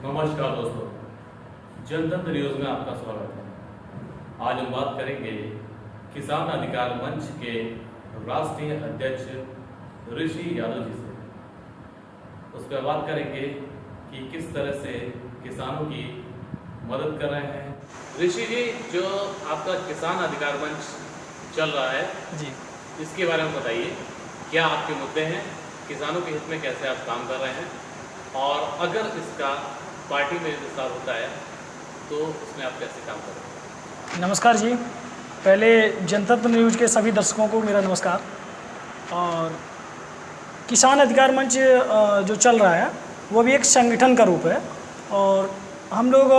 नमस्कार दोस्तों, जनतंत्र न्यूज में आपका स्वागत है। आज हम बात करेंगे किसान अधिकार मंच के राष्ट्रीय अध्यक्ष ऋषि यादव जी से। उस पर बात करेंगे कि किस तरह से किसानों की मदद कर रहे हैं। ऋषि जी, जो आपका किसान अधिकार मंच चल रहा है जी, इसके बारे में बताइए, क्या आपके मुद्दे हैं, किसानों के हित में कैसे आप काम कर रहे हैं, और अगर इसका पार्टी में विस्तार होता है तो उसमें आप कैसे काम करेंगे। नमस्कार जी। पहले जनतंत्र न्यूज के सभी दर्शकों को मेरा नमस्कार। और किसान अधिकार मंच जो चल रहा है वो भी एक संगठन का रूप है, और हम लोग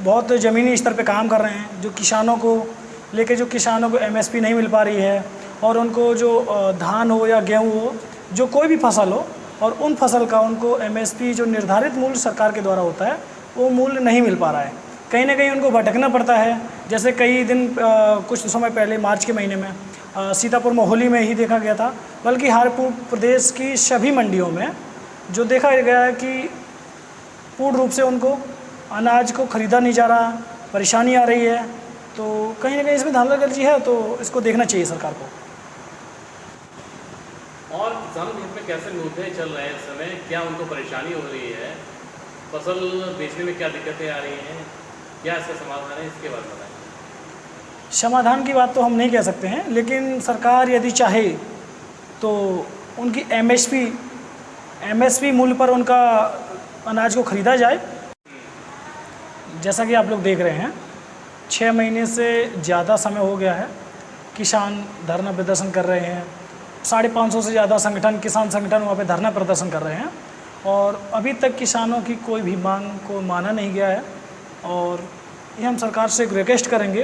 बहुत ज़मीनी स्तर पे काम कर रहे हैं। जो किसानों को लेके, जो किसानों को एमएसपी नहीं मिल पा रही है, और उनको जो धान हो या गेहूँ हो, जो कोई भी फसल हो, और उन फसल का उनको एमएसपी जो निर्धारित मूल्य सरकार के द्वारा होता है वो मूल्य नहीं मिल पा रहा है। कहीं ना कहीं उनको भटकना पड़ता है। जैसे कई दिन कुछ समय पहले मार्च के महीने में सीतापुर मोहाली में ही देखा गया था, बल्कि हर प्रदेश की सभी मंडियों में जो देखा गया है कि पूर्ण रूप से उनको अनाज को ख़रीदा नहीं जा रहा, परेशानी आ रही है। तो कहीं ना कहीं इसमें धांधलीबाजी है, तो इसको देखना चाहिए सरकार को। और किसानों के हित में कैसे मुद्दे चल रहे हैं इस समय, क्या उनको परेशानी हो रही है, फसल बेचने में क्या दिक्कतें आ रही हैं, क्या इसका समाधान है, इसके बारे में बताएं। समाधान की बात तो हम नहीं कह सकते हैं, लेकिन सरकार यदि चाहे तो उनकी एमएसपी मूल्य पर उनका अनाज को ख़रीदा जाए। जैसा कि आप लोग देख रहे हैं, 6 महीने से ज़्यादा समय हो गया है किसान धरना प्रदर्शन कर रहे हैं। 550 से ज़्यादा संगठन, किसान संगठन वहाँ पे धरना प्रदर्शन कर रहे हैं, और अभी तक किसानों की कोई भी मांग को माना नहीं गया है। और ये हम सरकार से एक रिक्वेस्ट करेंगे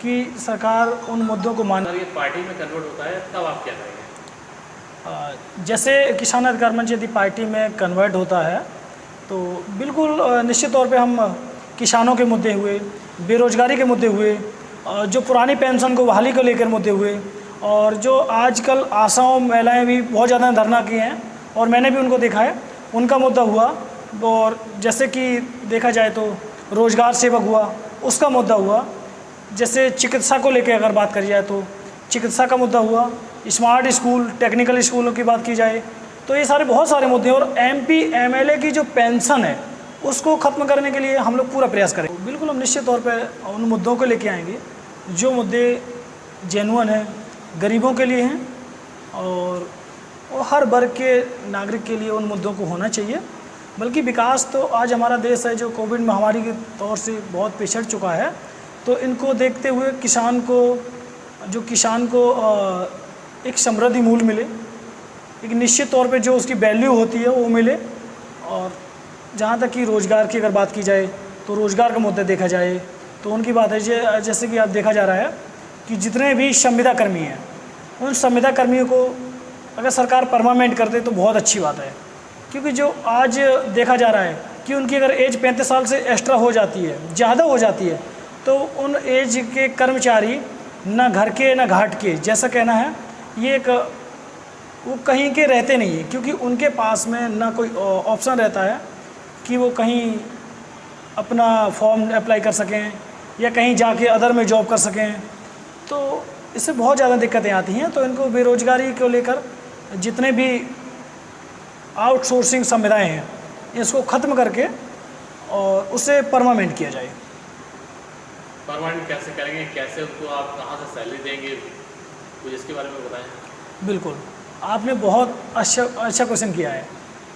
कि सरकार उन मुद्दों को मान। अगर ये पार्टी में कन्वर्ट होता है तब आप क्या करेंगे। जैसे किसान अधिकार मंच यदि पार्टी में कन्वर्ट होता है तो बिल्कुल निश्चित तौर पे हम किसानों के मुद्दे हुए, बेरोजगारी के मुद्दे हुए, जो पुरानी पेंशन को बहाली को लेकर मुद्दे हुए, और जो आजकल आशाओं महिलाएं भी बहुत ज़्यादा धरना किए हैं और मैंने भी उनको देखा है, उनका मुद्दा हुआ। और जैसे कि देखा जाए तो रोज़गार सेवक हुआ, उसका मुद्दा हुआ। जैसे चिकित्सा को लेकर अगर बात करी जाए तो चिकित्सा का मुद्दा हुआ। स्मार्ट स्कूल, टेक्निकल स्कूलों की बात की जाए तो ये सारे बहुत सारे मुद्दे हैं। और एमपी एमएलए की जो पेंशन है उसको ख़त्म करने के लिए हम लोग पूरा प्रयास करें। बिल्कुल हम निश्चित तौर पर उन मुद्दों को लेके आएंगे जो मुद्दे जेन्युइन हैं, गरीबों के लिए हैं, और हर वर्ग के नागरिक के लिए उन मुद्दों को होना चाहिए। बल्कि विकास तो आज हमारा देश है जो कोविड महामारी के तौर से बहुत पिछड़ चुका है, तो इनको देखते हुए किसान को एक समृद्धि मूल्य मिले, एक निश्चित तौर पे जो उसकी वैल्यू होती है वो मिले। और जहाँ तक कि रोज़गार की अगर बात की जाए तो रोज़गार का मुद्दा देखा जाए तो उनकी बात है जैसे कि आप देखा जा रहा है कि जितने भी संविदा कर्मी हैं, उन संविदा कर्मियों को अगर सरकार परमानेंट कर दे तो बहुत अच्छी बात है। क्योंकि जो आज देखा जा रहा है कि उनकी अगर एज 35 साल से एक्स्ट्रा हो जाती है, ज़्यादा हो जाती है, तो उन एज के कर्मचारी ना घर के ना घाट के, जैसा कहना है, ये एक वो कहीं के रहते नहीं है। क्योंकि उनके पास में ना कोई ऑप्शन रहता है कि वो कहीं अपना फॉर्म अप्लाई कर सकें या कहीं जाके अदर में जॉब कर सकें। तो इससे बहुत ज़्यादा दिक्कतें आती हैं। तो इनको बेरोजगारी को लेकर जितने भी आउटसोर्सिंग संविधाएं हैं, इसको ख़त्म करके और उसे परमानेंट किया जाए। परमानेंट कैसे करेंगे, कैसे उनको आप कहाँ से सैलरी देंगे, कुछ इसके बारे में बताएं। बिल्कुल, आपने बहुत अच्छा क्वेश्चन किया है।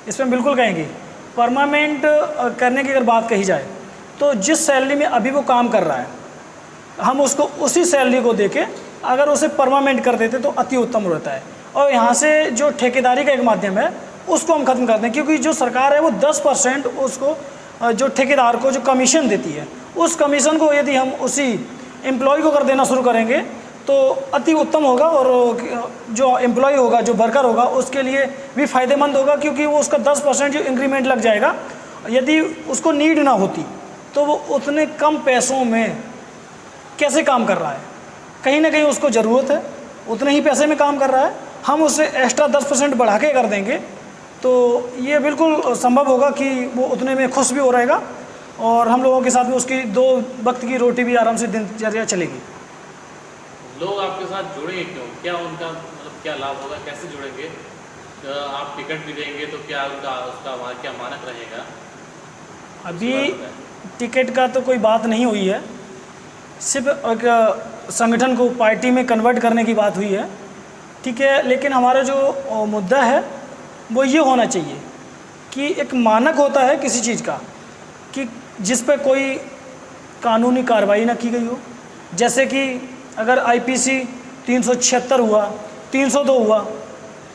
इसमें बिल्कुल कहेंगे परमानेंट करने की अगर बात कही जाए तो जिस सैलरी में अभी वो काम कर रहा है, हम उसको उसी सैलरी को देके अगर उसे परमानेंट कर देते तो अति उत्तम रहता है। और यहाँ से जो ठेकेदारी का एक माध्यम है उसको हम ख़त्म कर दें। क्योंकि जो सरकार है वो 10% उसको जो ठेकेदार को जो कमीशन देती है, उस कमीशन को यदि हम उसी एम्प्लॉय को कर देना शुरू करेंगे तो अति उत्तम होगा। और जो एम्प्लॉय होगा, जो वर्कर होगा, उसके लिए भी फ़ायदेमंद होगा। क्योंकि वो उसका 10% जो इंक्रीमेंट लग जाएगा, यदि उसको नीड ना होती तो वो उतने कम पैसों में कैसे काम कर रहा है। कहीं ना कहीं उसको ज़रूरत है, उतने ही पैसे में काम कर रहा है, हम उसे एक्स्ट्रा 10% बढ़ा के कर देंगे तो ये बिल्कुल संभव होगा कि वो उतने में खुश भी हो रहेगा और हम लोगों के साथ में उसकी 2 वक्त की रोटी भी आराम से दिनचर्या चलेगी। लोग आपके साथ जुड़ेंगे क्यों? क्या उनका मतलब क्या लाभ होगा? कैसे जुड़ेंगे? आप टिकट भी देंगे तो क्या उसका क्या मानक रहेगा? अभी टिकट का तो कोई बात नहीं हुई है, सिर्फ एक संगठन को पार्टी में कन्वर्ट करने की बात हुई है, ठीक है। लेकिन हमारा जो मुद्दा है वो ये होना चाहिए कि एक मानक होता है किसी चीज़ का कि जिस पर कोई कानूनी कार्रवाई ना की गई हो। जैसे कि अगर आईपीसी 376 हुआ, 302 हुआ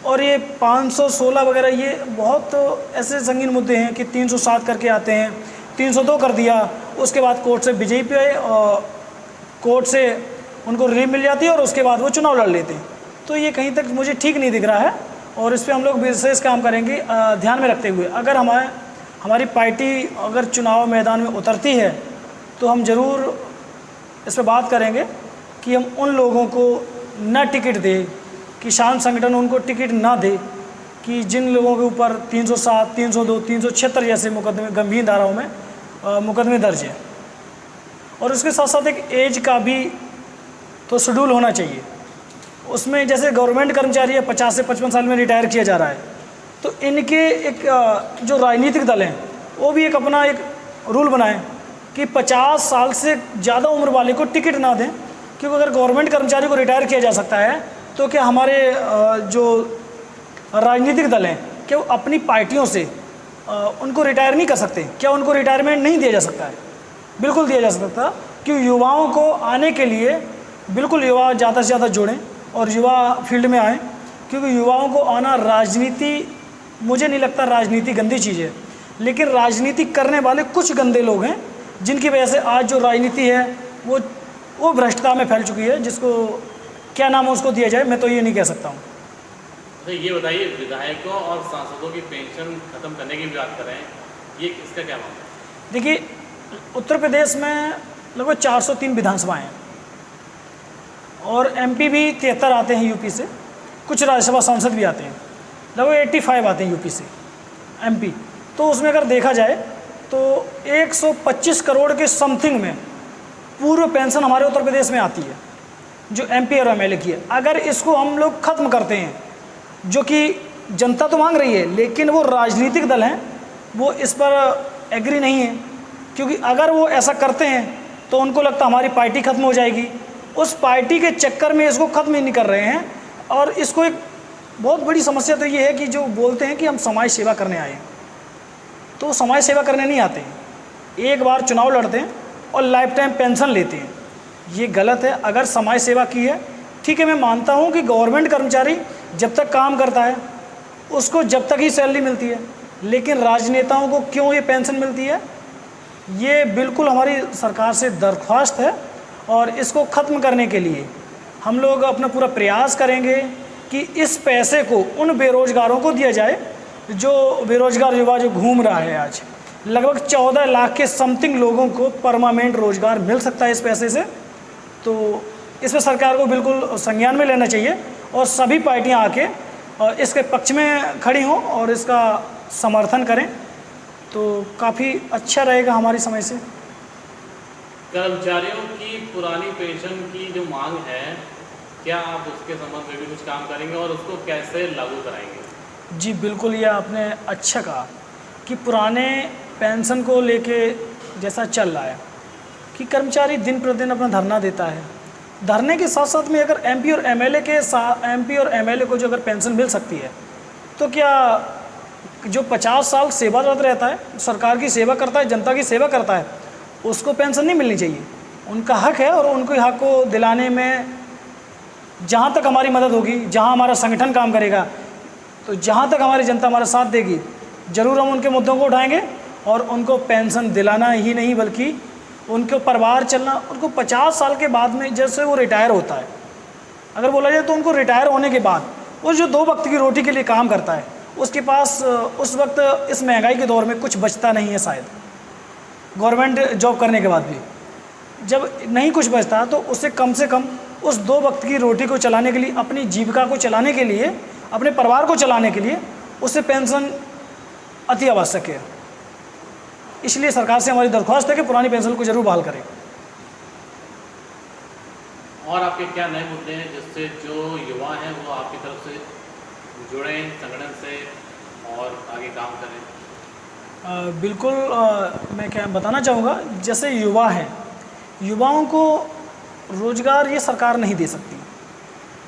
और ये 516 वगैरह, ये बहुत ऐसे संगीन मुद्दे हैं कि 307 करके आते हैं, 302 कर दिया, उसके बाद कोर्ट से विजयी पे आए और कोर्ट से उनको रिलीफ मिल जाती है और उसके बाद वो चुनाव लड़ लेते हैं। तो ये कहीं तक मुझे ठीक नहीं दिख रहा है और इस पर हम लोग विशेष काम करेंगे ध्यान में रखते हुए। अगर हमारी पार्टी अगर चुनाव मैदान में उतरती है तो हम ज़रूर इस पर बात करेंगे कि हम उन लोगों को न टिकट दें, किसान संगठन उनको टिकट ना दे कि जिन लोगों के ऊपर 307, 302, 376 जैसे मुकदमे गंभीर धाराओं में मुकदमे दर्ज हैं। और उसके साथ साथ एक एज का भी तो शेड्यूल होना चाहिए। उसमें जैसे गवर्नमेंट कर्मचारी है 50 से 55 साल में रिटायर किया जा रहा है, तो इनके एक जो राजनीतिक दल हैं वो भी एक अपना एक रूल बनाएं कि 50 साल से ज़्यादा उम्र वाले को टिकट ना दें, क्योंकि अगर गवर्नमेंट कर्मचारी को रिटायर किया जा सकता है तो क्या हमारे जो राजनीतिक दल हैं क्या वो अपनी पार्टियों से उनको रिटायर नहीं कर सकते? क्या उनको रिटायरमेंट नहीं दिया जा सकता है? बिल्कुल दिया जा सकता, कि युवाओं को आने के लिए बिल्कुल युवा ज़्यादा से ज़्यादा जुड़ें और युवा फील्ड में आएँ, क्योंकि युवाओं को आना राजनीति, मुझे नहीं लगता राजनीति गंदी चीज़ है, लेकिन राजनीति करने वाले कुछ गंदे लोग हैं जिनकी वजह से आज जो राजनीति है वो भ्रष्टता में फैल चुकी है, जिसको क्या नाम उसको दिया जाए मैं तो ये नहीं कह सकता हूँ। तो ये बताइए, विधायकों और सांसदों की पेंशन खत्म करने की भी बात कर रहे हैं, ये इसका क्या मामला है? देखिए, उत्तर प्रदेश में लगभग 403 विधानसभाएँ हैं और एमपी भी 73 आते हैं यूपी से, कुछ राज्यसभा सांसद भी आते हैं, लगभग 85 आते हैं यूपी से एमपी। तो उसमें अगर देखा जाए तो 125 करोड़ के समथिंग में पूर्व पेंशन हमारे उत्तर प्रदेश में आती है जो एमपी और एमएलए की है। अगर इसको हम लोग ख़त्म करते हैं, जो कि जनता तो मांग रही है लेकिन वो राजनीतिक दल हैं वो इस पर एग्री नहीं है, क्योंकि अगर वो ऐसा करते हैं तो उनको लगता हमारी पार्टी ख़त्म हो जाएगी। उस पार्टी के चक्कर में इसको ख़त्म ही नहीं कर रहे हैं। और इसको एक बहुत बड़ी समस्या तो ये है कि जो बोलते हैं कि हम समाज सेवा करने आए हैं, तो वो समाज सेवा करने नहीं आते हैं, एक बार चुनाव लड़ते हैं और लाइफ टाइम पेंशन लेते हैं। ये गलत है। अगर समाज सेवा की है, ठीक है, मैं मानता हूँ कि गवर्नमेंट कर्मचारी जब तक काम करता है उसको जब तक ही सैलरी मिलती है, लेकिन राजनेताओं को क्यों ये पेंशन मिलती है, ये बिल्कुल हमारी सरकार से दरख्वास्त है। और इसको ख़त्म करने के लिए हम लोग अपना पूरा प्रयास करेंगे कि इस पैसे को उन बेरोज़गारों को दिया जाए जो बेरोज़गार युवा जो घूम रहा है। आज लगभग 14 लाख के समथिंग लोगों को परमानेंट रोज़गार मिल सकता है इस पैसे से। तो इस पर सरकार को बिल्कुल संज्ञान में लेना चाहिए और सभी पार्टियां आके इसके पक्ष में खड़ी हों और इसका समर्थन करें, तो काफ़ी अच्छा रहेगा हमारी समझ से। कर्मचारियों की पुरानी पेंशन की जो मांग है, क्या आप उसके संबंध में भी कुछ काम करेंगे और उसको कैसे लागू कराएंगे? जी बिल्कुल, ये आपने अच्छा कहा कि पुराने पेंशन को लेके जैसा चल रहा है कि कर्मचारी दिन प्रतिदिन अपना धरना देता है, धरने के साथ साथ में अगर एमपी और एमएलए को जो अगर पेंशन मिल सकती है, तो क्या जो 50 साल सेवारत रहता है, सरकार की सेवा करता है, जनता की सेवा करता है, उसको पेंशन नहीं मिलनी चाहिए? उनका हक है और उनके हक को दिलाने में जहाँ तक हमारी मदद होगी, जहाँ हमारा संगठन काम करेगा, तो जहाँ तक हमारी जनता हमारा साथ देगी, ज़रूर हम उनके मुद्दों को उठाएंगे और उनको पेंशन दिलाना ही नहीं बल्कि उनके परिवार चलना। उनको 50 साल के बाद में जैसे वो रिटायर होता है, अगर बोला जाए तो उनको रिटायर होने के बाद वो जो 2 वक्त की रोटी के लिए काम करता है, उसके पास उस वक्त इस महंगाई के दौर में कुछ बचता नहीं है। शायद गवर्नमेंट जॉब करने के बाद भी जब नहीं कुछ बचता तो उससे कम उस 2 वक्त की रोटी को चलाने के लिए, अपनी जीविका को चलाने के लिए, अपने परिवार को चलाने के लिए उससे पेंशन अति आवश्यक है। इसलिए सरकार से हमारी दरख्वास्त है कि पुरानी पेंशन को जरूर बहाल करें। और आपके क्या नए मुद्दे हैं जिससे जो युवा हैं वो आपकी तरफ से जुड़ें संगठन से और आगे काम करें? बिल्कुल, मैं क्या बताना चाहूँगा, जैसे युवा हैं, युवाओं को रोज़गार ये सरकार नहीं दे सकती।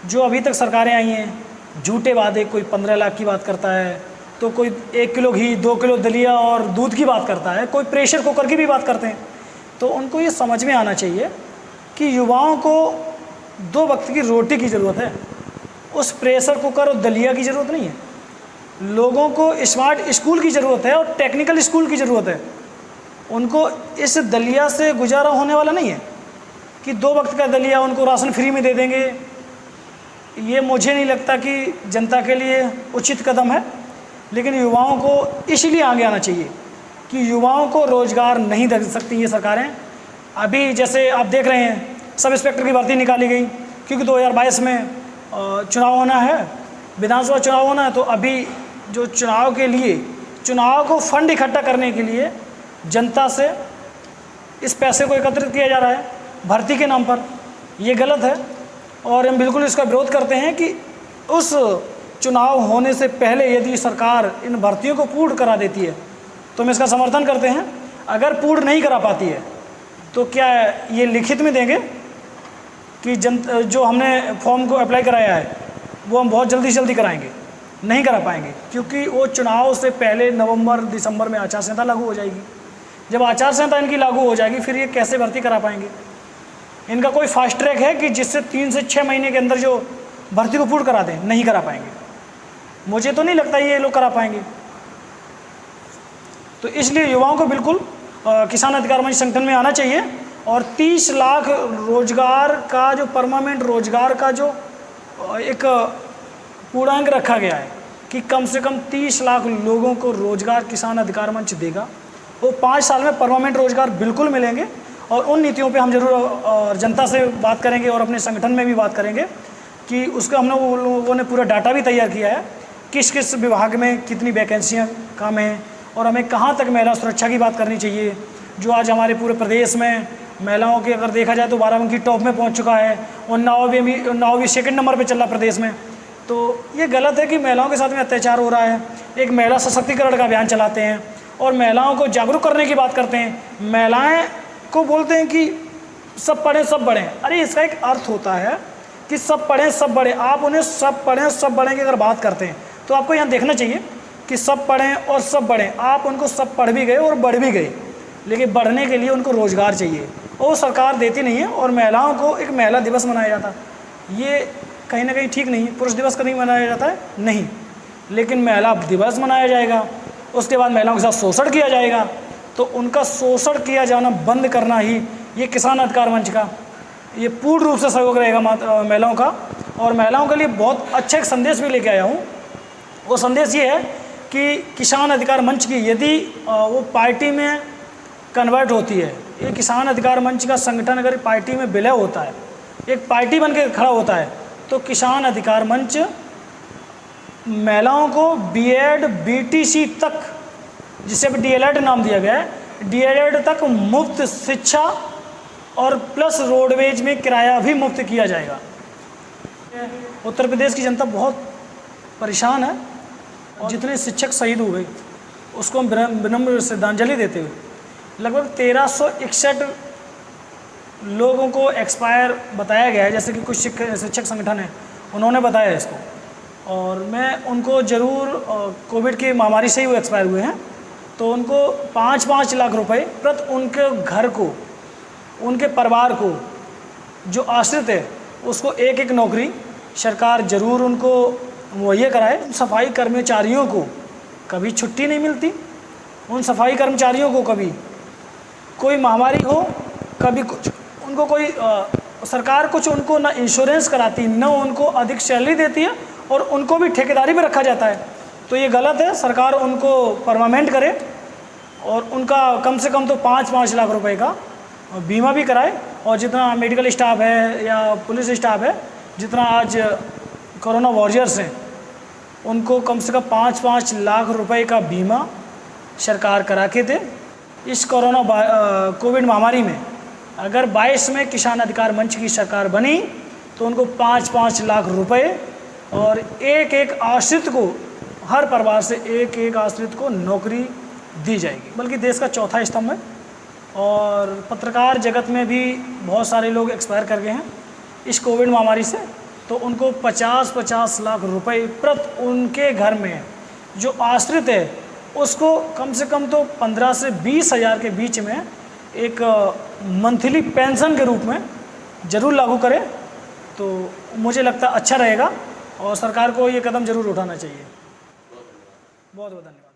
जो अभी तक सरकारें आई हैं, झूठे वादे, कोई 15 लाख की बात करता है, तो कोई 1 किलो घी, 2 किलो दलिया और दूध की बात करता है, कोई प्रेशर कुकर की भी बात करते हैं। तो उनको ये समझ में आना चाहिए कि युवाओं को 2 वक्त की रोटी की ज़रूरत है, उस प्रेशर कुकर और दलिया की ज़रूरत नहीं है। लोगों को स्मार्ट स्कूल की ज़रूरत है और टेक्निकल स्कूल की ज़रूरत है। उनको इस दलिया से गुजारा होने वाला नहीं है कि 2 वक्त का दलिया उनको राशन फ्री में दे देंगे। ये मुझे नहीं लगता कि जनता के लिए उचित कदम है। लेकिन युवाओं को इसलिए आगे आना चाहिए कि युवाओं को रोज़गार नहीं दे सकती ये सरकारें। अभी जैसे आप देख रहे हैं, सब इंस्पेक्टर की भर्ती निकाली गई क्योंकि 2022 में चुनाव होना है, विधानसभा चुनाव होना है। तो अभी जो चुनाव के लिए, चुनाव को फंड इकट्ठा करने के लिए जनता से इस पैसे को एकत्रित किया जा रहा है भर्ती के नाम पर। ये गलत है और हम बिल्कुल इसका विरोध करते हैं कि उस चुनाव होने से पहले यदि सरकार इन भर्तियों को पूर्ण करा देती है तो हम इसका समर्थन करते हैं। अगर पूर्ण नहीं करा पाती है तो क्या ये लिखित में देंगे कि जो हमने फॉर्म को अप्लाई कराया है वो हम बहुत जल्दी से जल्दी कराएंगे? नहीं करा पाएंगे, क्योंकि वो चुनाव से पहले नवंबर दिसंबर में आचार संहिता लागू हो जाएगी। जब आचार संहिता इनकी लागू हो जाएगी फिर ये कैसे भर्ती करा पाएंगे? इनका कोई फास्ट ट्रैक है कि जिससे 3 से 6 महीने के अंदर जो भर्ती को पूर्ण करा दें? नहीं करा पाएंगे। मुझे तो नहीं लगता ये लोग करा पाएंगे। तो इसलिए युवाओं को बिल्कुल किसान अधिकार मंच संगठन में आना चाहिए और 30 लाख रोजगार का जो परमानेंट रोजगार का जो एक पूर्णांक रखा गया है कि कम से कम 30 लाख लोगों को रोजगार किसान अधिकार मंच देगा। वो 5 साल में परमानेंट रोजगार बिल्कुल मिलेंगे और उन नीतियों पे हम जरूर जनता से बात करेंगे और अपने संगठन में भी बात करेंगे कि उसका हम लोगों ने पूरा डाटा भी तैयार किया है, किस किस विभाग में कितनी वैकेंसियाँ कम हैं और हमें कहाँ तक महिला सुरक्षा की बात करनी चाहिए। जो आज हमारे पूरे प्रदेश में महिलाओं के अगर देखा जाए तो बाराबंकी टॉप में पहुँच चुका है और उन्नाव भी 2nd नंबर पर चल रहा प्रदेश में। तो ये गलत है कि महिलाओं के साथ में अत्याचार हो रहा है। एक महिला सशक्तिकरण का अभियान चलाते हैं और महिलाओं को जागरूक करने की बात करते हैं। महिलाएं को बोलते हैं कि सब पढ़ें सब बढ़ें। अरे इसका एक अर्थ होता है कि सब पढ़ें सब बढ़ें। आप उन्हें सब पढ़ें सब बढ़ें की अगर बात करते हैं तो आपको यहाँ देखना चाहिए कि सब पढ़ें और सब बढ़ें। आप उनको सब पढ़ भी गए और बढ़ भी गए, लेकिन बढ़ने के लिए उनको रोज़गार चाहिए और सरकार देती नहीं है। और महिलाओं को एक महिला दिवस मनाया जाता है, ये कहीं ना कहीं ठीक नहीं है। पुरुष दिवस कहीं मनाया जाता है नहीं, लेकिन महिला दिवस मनाया जाएगा। उसके बाद महिलाओं के साथ शोषण किया जाएगा। तो उनका शोषण किया जाना बंद करना ही ये किसान अधिकार मंच का ये पूर्ण रूप से सहयोग रहेगा महिलाओं का। और महिलाओं के लिए बहुत अच्छा एक संदेश भी लेके आया हूँ। वो संदेश ये है कि किसान अधिकार मंच की यदि वो पार्टी में कन्वर्ट होती है, ये किसान अधिकार मंच का संगठन अगर पार्टी में विलय होता है, एक पार्टी बन के खड़ा होता है, तो किसान अधिकार मंच महिलाओं को बीएड बीटीसी तक, जिसे अब डीएलएड नाम दिया गया है, डीएलएड तक मुफ्त शिक्षा और प्लस रोडवेज में किराया भी मुफ्त किया जाएगा। उत्तर प्रदेश की जनता बहुत परेशान है। जितने शिक्षक शहीद हुए उसको हम विनम्र श्रद्धांजलि देते हुए लगभग 1361 लोगों को एक्सपायर बताया गया है। जैसे कि कुछ शिक्षक संगठन हैं उन्होंने बताया इसको, और मैं उनको ज़रूर कोविड की महामारी से ही वो एक्सपायर हुए हैं, तो उनको 5-5 लाख रुपए प्रति उनके घर को, उनके परिवार को जो आश्रित है उसको एक नौकरी सरकार ज़रूर उनको मुहैया कराए। सफाई कर्मचारियों को कभी छुट्टी नहीं मिलती, उन सफाई कर्मचारियों को कभी कोई महामारी हो, कभी कुछ उनको कोई सरकार कुछ उनको ना इंश्योरेंस कराती, ना उनको अधिक सैलरी देती है और उनको भी ठेकेदारी में रखा जाता है। तो ये गलत है। सरकार उनको परमानेंट करे और उनका कम से कम तो 5-5 लाख रुपए का बीमा भी कराए। और जितना मेडिकल स्टाफ है या पुलिस स्टाफ है, जितना आज कोरोना वॉरियर्स हैं, उनको कम से कम 5-5 लाख रुपए का बीमा सरकार करा के दे। इस कोविड महामारी में अगर 22 में किसान अधिकार मंच की सरकार बनी तो उनको 5-5 लाख रुपए और एक एक आश्रित को, हर परिवार से एक एक आश्रित को नौकरी दी जाएगी। बल्कि देश का चौथा स्तंभ है। और पत्रकार जगत में भी बहुत सारे लोग एक्सपायर कर गए हैं इस कोविड महामारी से, तो उनको 50-50 लाख रुपए प्रति उनके घर में जो आश्रित है उसको कम से कम तो 15 से 20 हज़ार के बीच में एक मंथली पेंशन के रूप में ज़रूर लागू करें तो मुझे लगता अच्छा रहेगा और सरकार को ये कदम ज़रूर उठाना चाहिए। बहुत बहुत धन्यवाद।